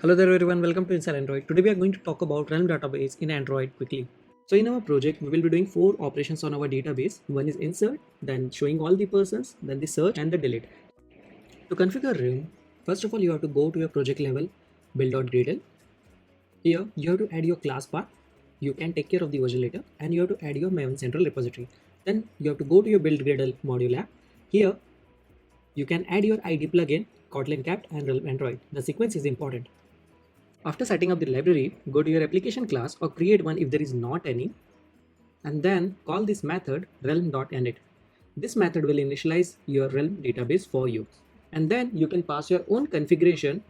Hello there everyone, welcome to Inside Android. Today we are going to talk about Realm database in Android quickly. So in our project, we will be doing 4 operations on our database. One is insert, then showing all the persons, then the search and the delete. To configure Realm, first of all you have to go to your project level, build.gradle. Here you have to add your class path. You can take care of the version later, and you have to add your Maven central repository. Then you have to go to your build.gradle module app. Here you can add your ID plugin, Kotlin capped and Realm Android. The sequence is important. After setting up the library, go to your application class or create one if there is not any, and then call this method realm.init. This method will initialize your Realm database for you, and then you can pass your own configuration.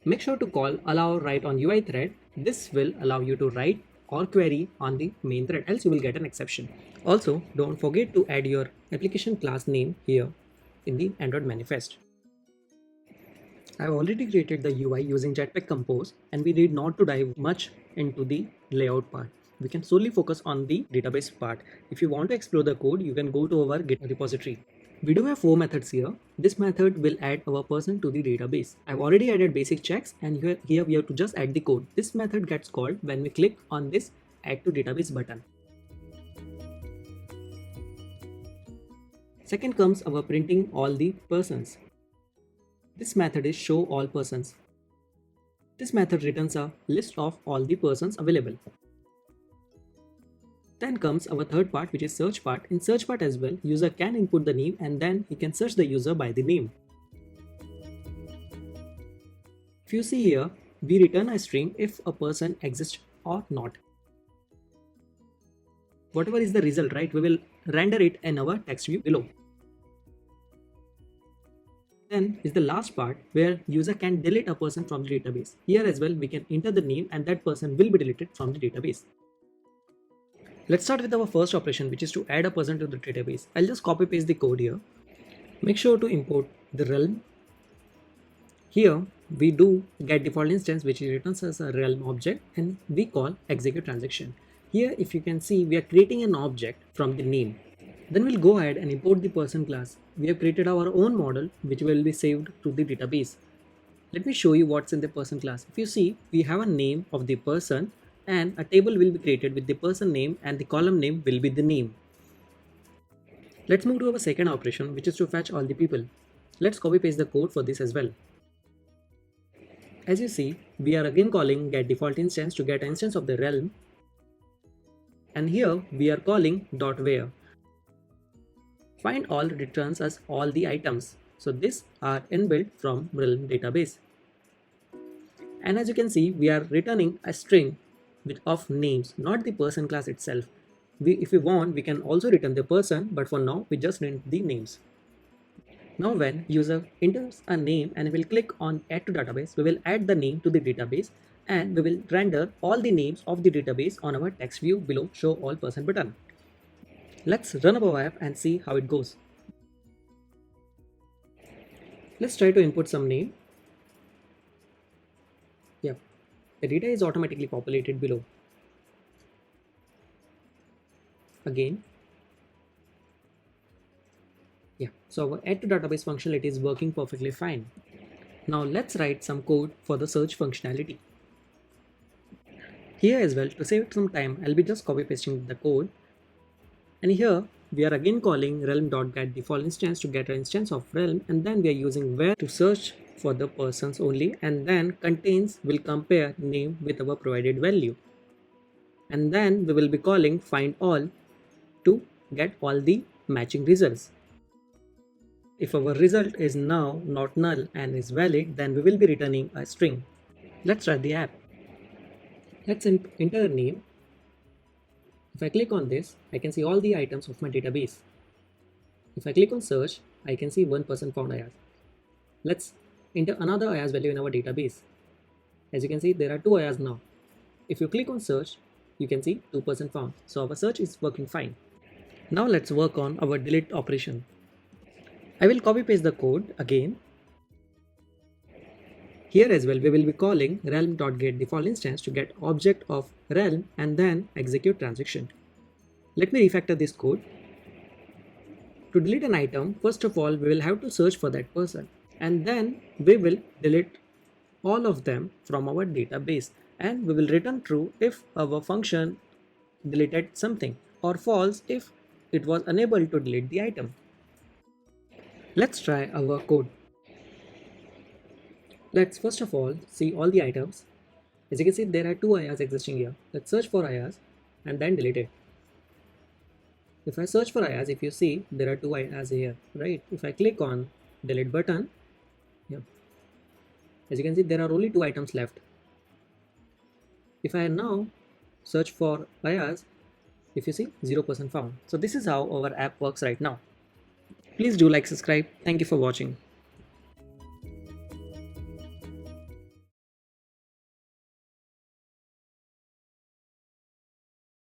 Make sure to call allow write on UI thread. This will allow you to write or query on the main thread, else you will get an exception. Also, don't forget to add your application class name here in the Android manifest. I've already created the UI using Jetpack Compose, and we need not to dive much into the layout part. We can solely focus on the database part. If you want to explore the code, you can go to our Git repository. We do have 4 methods here. This method will add our person to the database. I've already added basic checks, and here we have to just add the code. This method gets called when we click on this add to database button. Second comes our printing all the persons. This method is show all persons. This method returns a list of all the persons available. Then comes our third part, which is search part. In search part as well, user can input the name and then he can search the user by the name. If you see here, we return a string if a person exists or not. Whatever is the result, right, we will render it in our text view below. Then is the last part where user can delete a person from the database. Here as well we can enter the name and that person will be deleted from the database. Let's start with our first operation, which is to add a person to the database. I'll just copy paste the code here. Make sure to import the realm. Here we do get default instance, which returns as a realm object, and we call execute transaction. Here if you can see, we are creating an object from the name. Then we'll go ahead and import the person class. We have created our own model which will be saved to the database. Let me show you what's in the person class. If you see, we have a name of the person and a table will be created with the person name and the column name will be the name. Let's move to our second operation, which is to fetch all the people. Let's copy paste the code for this as well. As you see, we are again calling get default instance to get instance of the realm, and here we are calling .where. Find all returns us all the items. So these are inbuilt from Realm database. And as you can see, we are returning a string of names, not the person class itself. If we want, we can also return the person, but for now we just need the names. Now when user enters a name and will click on add to database, we will add the name to the database and we will render all the names of the database on our text view below show all person button. Let's run our app and see how it goes. Let's try to input some name. Yep, the data is automatically populated below. Again. Yeah, so our add to database functionality is working perfectly fine. Now let's write some code for the search functionality. Here as well, to save some time, I'll be just copy pasting the code. And here we are again calling realm.get default instance to get an instance of realm, and then we are using where to search for the persons only, and then contains will compare name with our provided value. And then we will be calling find all to get all the matching results. If our result is now not null and is valid, then we will be returning a string. Let's try the app. Let's enter a name. If I click on this, I can see all the items of my database. If I click on search, I can see one person found IaaS. Let's enter another IaaS value in our database. As you can see, there are 2 IaaS now. If you click on search, you can see 2 person found. So our search is working fine. Now let's work on our delete operation. I will copy paste the code again. Here as well, we will be calling realm.get default instance to get object of realm and then execute transaction. Let me refactor this code. To delete an item, first of all, we will have to search for that person and then we will delete all of them from our database, and we will return true if our function deleted something, or false if it was unable to delete the item. Let's try our code. Let's first of all see all the items. As you can see, there are two IRs existing here. Let's search for IRs and then delete it. If I search for IRs, if you see, there are two IRs here, right? If I click on delete button, yeah, as you can see, there are only two items left. If I now search for IRs, if you see, 0% found. So this is how our app works right now. Please do like, subscribe. Thank you for watching.